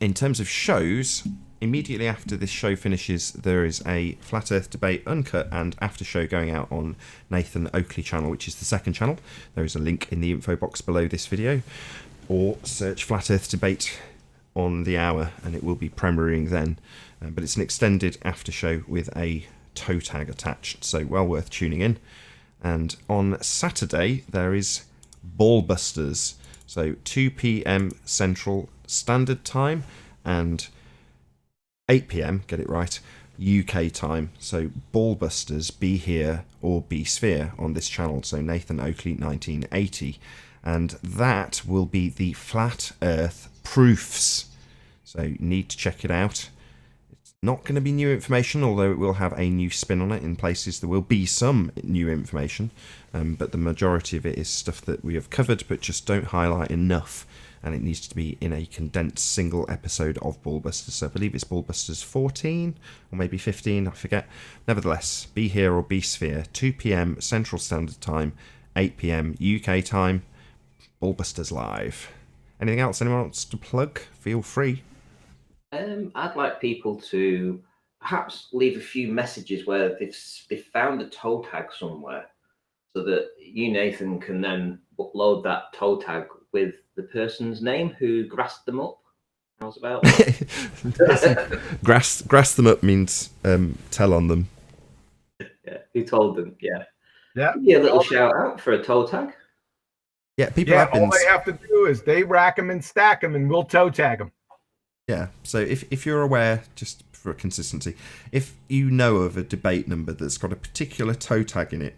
In terms of shows, immediately after this show finishes, there is a Flat Earth Debate Uncut and After Show going out on Nathan Oakley channel, which is the second channel. There is a link in the info box below this video. Or search Flat Earth Debate on the hour and it will be premiering then. But it's an extended after show with a toe tag attached, so well worth tuning in. And on Saturday there is Ballbusters, so 2 p.m. Central Standard Time and 8 p.m. get it right, UK time. So Ballbusters, Be Here or Be Sphere on this channel, so Nathan Oakley 1980, and that will be the Flat Earth proofs, so you need to check it out. Not going to be new information, although it will have a new spin on it. In places there will be some new information, but the majority of it is stuff that we have covered but just don't highlight enough, and it needs to be in a condensed single episode of Ballbusters. So I believe it's Ballbusters 14 or maybe 15, I forget. Nevertheless, Be Here or Be Sphere, 2 p.m. Central Standard Time, 8 p.m. UK time, Ballbusters live. Anything else anyone wants to plug? Feel free.
I'd like people to perhaps leave a few messages where they've found a toe tag somewhere, so that you, Nathan, can then upload that toe tag with the person's name who grassed them up. How's about that?
grass them up means tell on them.
Yeah, who told them? Yeah.
Yeah.
Yeah, a little shout out for a toe tag.
Yeah, people
Yeah,
have been...
all they have to do is they rack them and stack them, and we'll toe tag them.
Yeah, so if you're aware, just for consistency, if you know of a debate number that's got a particular toe tag in it,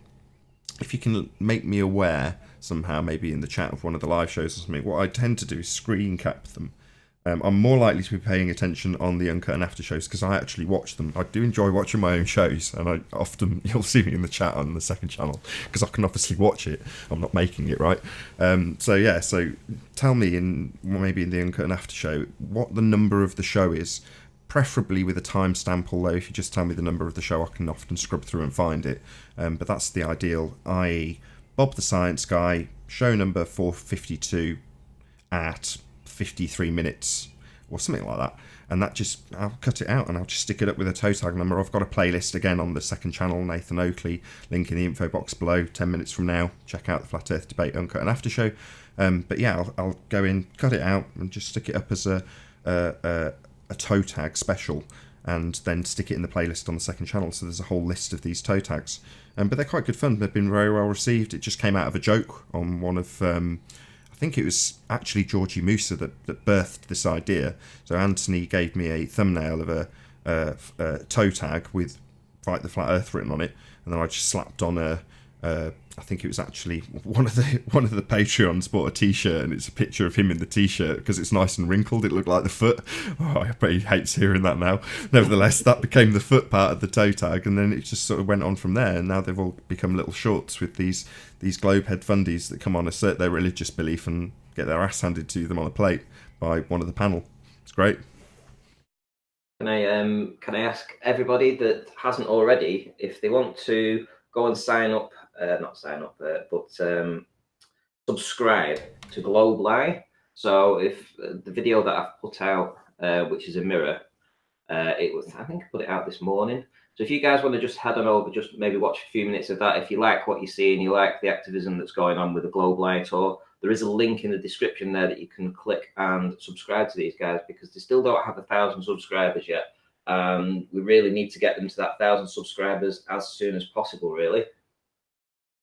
if you can make me aware somehow, maybe in the chat of one of the live shows or something, what I tend to do is screen cap them. I'm more likely to be paying attention on the Uncut and After shows because I actually watch them. I do enjoy watching my own shows, and I often, you'll see me in the chat on the second channel because I can obviously watch it. I'm not making it, right? So tell me, maybe in the Uncut and After show, what the number of the show is, preferably with a timestamp, although if you just tell me the number of the show, I can often scrub through and find it. But that's the ideal, i.e. Bob the Science Guy, show number 452 at 53 minutes or something like that, and that just, I'll cut it out and I'll just stick it up with a toe tag number. I've got a playlist again on the second channel, Nathan Oakley, link in the info box below. 10 minutes from now, check out the Flat Earth Debate Uncut and After show. But yeah, I'll go in, cut it out and just stick it up as a toe tag special, and then stick it in the playlist on the second channel. So there's a whole list of these toe tags, but they're quite good fun. They've been very well received. It just came out of a joke on one of I think it was actually Georgie Musa that birthed this idea. So Anthony gave me a thumbnail of a toe tag with Fight the Flat Earth written on it, and then I just slapped on I think it was actually one of the Patreons bought a T-shirt, and it's a picture of him in the T-shirt because it's nice and wrinkled. It looked like the foot. Oh, I bet he hates hearing that now. Nevertheless, that became the foot part of the toe tag, and then it just sort of went on from there. And now they've all become little shorts with these globehead fundies that come on, assert their religious belief, and get their ass handed to them on a plate by one of the panel. It's great.
Can I ask everybody that hasn't already, if they want to go and subscribe to Globely. So if the video that I've put out, which is a mirror, I think I put it out this morning. So if you guys want to just head on over, just maybe watch a few minutes of that. If you like what you see and you like the activism that's going on with the Globely tour, there is a link in the description there that you can click and subscribe to these guys, because they still don't have 1,000 subscribers yet. We really need to get them to that 1,000 subscribers as soon as possible, really.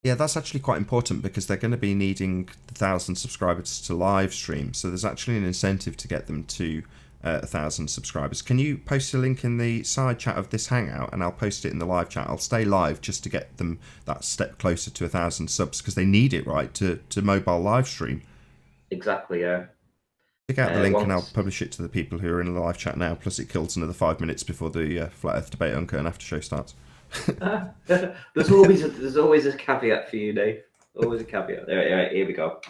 Yeah, that's actually quite important because they're going to be needing 1,000 subscribers to live stream. So there's actually an incentive to get them to 1,000 subscribers. Can you post a link in the side chat of this hangout, and I'll post it in the live chat. I'll stay live just to get them that step closer to 1,000 subs, because they need it, right, to mobile live stream.
Exactly, yeah.
Take out the link and I'll publish it to the people who are in the live chat now. Plus, it kills another 5 minutes before the Flat Earth Debate Uncut and After Show starts.
There's always a caveat for you, Dave. Always a caveat. There, here we go.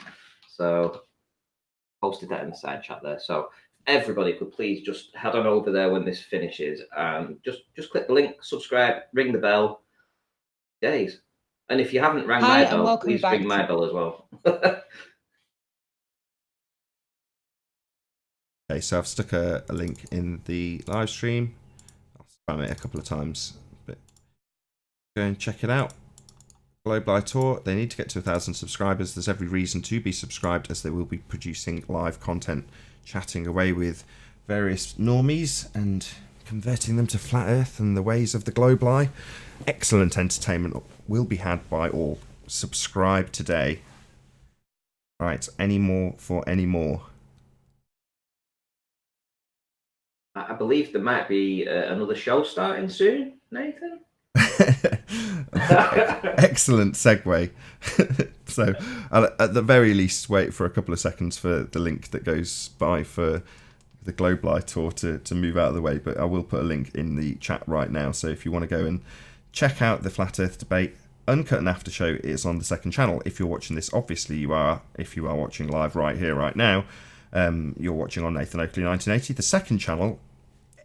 So, posted that in the side chat there. So, everybody could please just head on over there when this finishes and just click the link, subscribe, ring the bell. Days. And if you haven't rang my bell, please ring my bell as well.
Okay, so I've stuck a link in the live stream. I'll spam it a couple of times, but go and check it out. Global Tour, they need to get to 1,000 subscribers. There's every reason to be subscribed, as they will be producing live content, chatting away with various normies and converting them to flat earth and the ways of the globe lie. Excellent entertainment will be had by all. Subscribe today. Right, any more for any more?
I believe there might be another show starting soon, Nathan.
Excellent segue. So I'll, at the very least, wait for a couple of seconds for the link that goes by for the Globe Light tour to move out of the way, but I will put a link in the chat right now. So if you want to go and check out the Flat Earth Debate Uncut and After Show, it's on the second channel. If you're watching this, obviously you are. If you are watching live right here, right now, you're watching on Nathan Oakley 1980. The second channel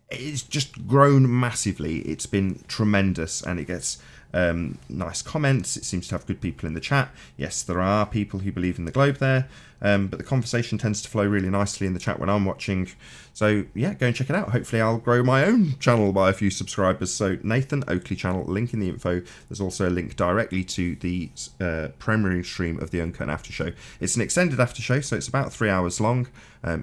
is just grown massively. It's been tremendous, and it gets nice comments. It seems to have good people in the chat. Yes, there are people who believe in the globe there, but the conversation tends to flow really nicely in the chat when I'm watching. So yeah, go and check it out. Hopefully I'll grow my own channel by a few subscribers. So Nathan Oakley channel, link in the info. There's also a link directly to the premiering stream of the Uncut and After Show. It's an extended after show, so it's about 3 hours long.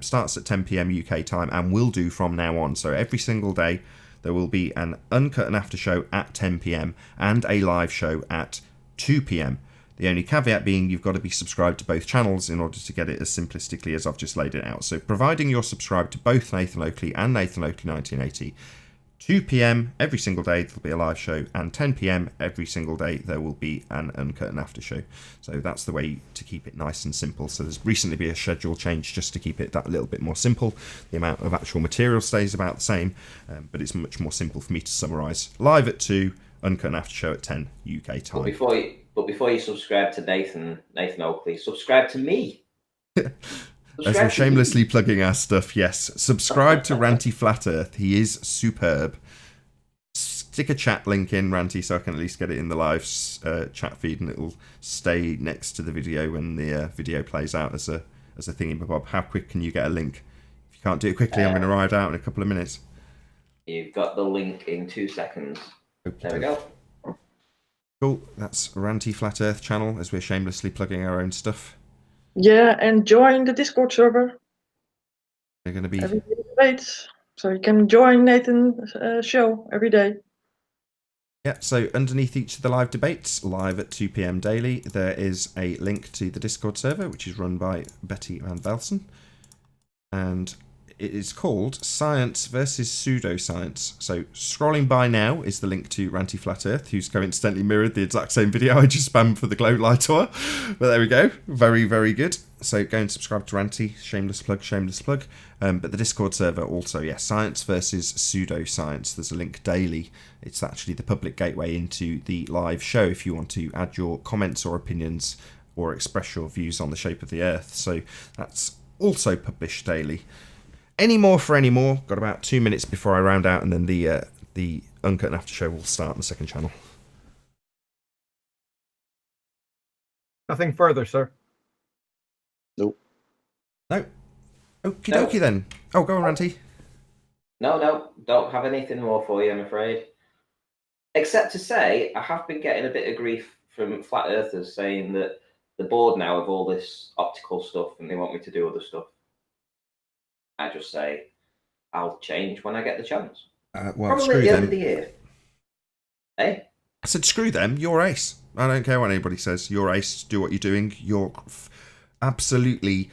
Starts at 10 PM UK time and will do from now on. So every single day there will be an Uncut and After Show at 10 PM and a live show at 2 PM. The only caveat being you've got to be subscribed to both channels in order to get it as simplistically as I've just laid it out. So providing you're subscribed to both Nathan Oakley and Nathan Oakley 1980, 2 PM every single day there'll be a live show, and 10 PM every single day there will be an Uncut and After Show. So that's the way to keep it nice and simple. So there's recently been a schedule change just to keep it that little bit more simple. The amount of actual material stays about the same, but it's much more simple for me to summarise. Live at 2, Uncut and After Show at 10 UK time.
But before you subscribe to Nathan Oakley, subscribe to me.
As we're shamelessly plugging our stuff, yes. Subscribe to Ranty Flat Earth. He is superb. Stick a chat link in, Ranty, so I can at least get it in the live chat feed, and it'll stay next to the video when the video plays out as a thingy-bob. How quick can you get a link? If you can't do it quickly, I'm going to ride out in a couple of minutes.
You've got the link in 2 seconds.
Okay.
There we go.
Cool. That's Ranty Flat Earth channel, as we're shamelessly plugging our own stuff.
Yeah, and join the Discord server.
They're going to be
every day debates, so you can join Nathan's show every day.
Yeah, so underneath each of the live debates, live at 2 PM daily, there is a link to the Discord server, which is run by Betty Van Velsen. And it is called Science versus Pseudoscience. So scrolling by now is the link to Ranty Flat Earth, who's coincidentally mirrored the exact same video I just spammed for the Globe Light tour. But there we go. Very, very good. So go and subscribe to Ranty. Shameless plug, shameless plug. But the Discord server also, yes, Science versus Pseudoscience. There's a link daily. It's actually the public gateway into the live show if you want to add your comments or opinions or express your views on the shape of the Earth. So that's also published daily. Any more for any more? Got about 2 minutes before I round out, and then the Uncut and After Show will start on the second channel.
Nothing further, sir.
Nope.
No. Okie dokie then. Oh, go on, Ranty.
No, don't have anything more for you, I'm afraid. Except to say, I have been getting a bit of grief from flat earthers saying that they're bored now of all this optical stuff and they want me to do other stuff. I just say, I'll change when I get the chance.
Well,
probably
screw
at the
them.
end of the year. Hey?
I said, screw them. You're ace. I don't care what anybody says. You're ace. Do what you're doing. You're absolutely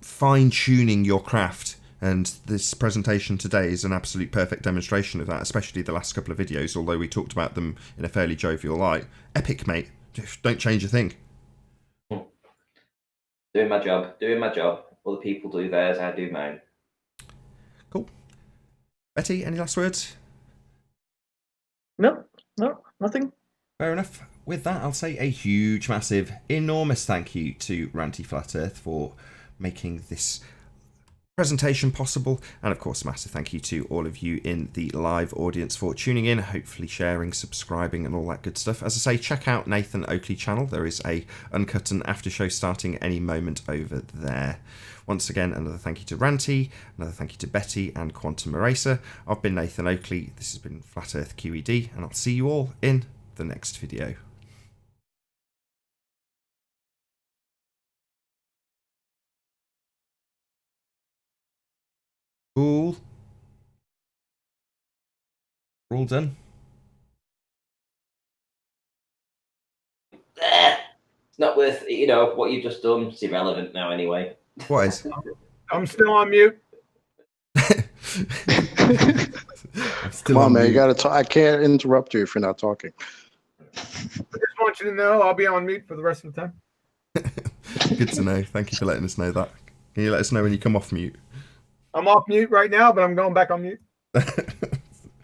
fine-tuning your craft And this presentation today is an absolute perfect demonstration of that, especially the last couple of videos, although we talked about them in a fairly jovial light. Epic, mate. Don't change a thing.
Doing my job. Other people do theirs, I do mine.
Cool. Betty, any last words?
No, nothing.
Fair enough. With that, I'll say a huge, massive, enormous thank you to Ranty Flat Earth for making this presentation possible, and of course a massive thank you to all of you in the live audience for tuning in, hopefully sharing, subscribing and all that good stuff. As I say, check out Nathan Oakley channel. There is a uncut and after show starting any moment over there. Once again, another thank you to Ranty, another thank you to Betty and Quantum Eraser. I've been Nathan Oakley, this has been Flat Earth QED, and I'll see you all in the next video. Cool. We're all done.
It's not worth, you know, what you've just done. It's irrelevant now anyway.
What is?
I'm still on mute.
I'm still
Come on,
on
man.
mute.
You got to talk. I can't interrupt you if you're not talking.
I just want you to know I'll be on mute for the rest of the time.
Good to know. Thank you for letting us know that. Can you let us know when you come off mute?
I'm off mute right now, but I'm going back on mute.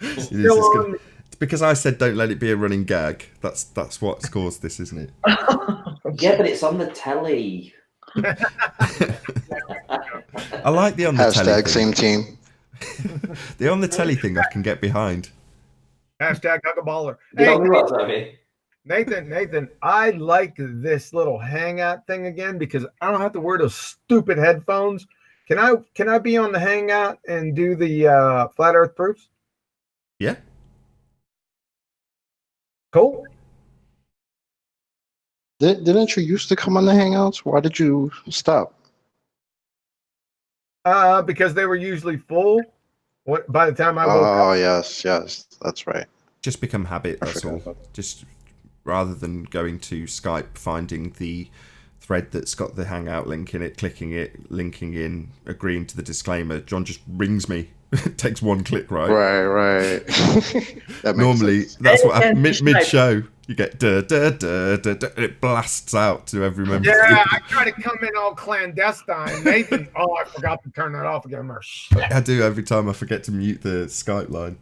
It's because I said don't let it be a running gag. That's what's caused this, isn't it?
Yeah, but it's on the telly.
I like the on the telly
Hashtag
thing.
same team.
The on the telly thing I can get behind.
Hashtag hug a baller.
You
Hey,
know what, Tommy?
Nathan, I like this little hangout thing again because I don't have to wear those stupid headphones. Can I be on the hangout and do the flat earth proofs?
Yeah.
Cool.
Didn't you used to come on the Hangouts? Why did you stop?
Because they were usually full. By the time I woke
Oh,
up.
yes, that's right.
Just become habit, that's all.
forgot.
Just rather than going to Skype, finding the thread that's got the Hangout link in it, clicking it, linking in, agreeing to the disclaimer, John just rings me. It takes one click, right?
Right. That makes
Normally,
sense.
that's what
And
happens
Skype.
mid-show. You get duh, duh, duh, duh, duh, and it blasts out to every member.
Yeah, I try to come in all clandestine. Nathan, I forgot to turn that off again.
I do every time I forget to mute the Skype line.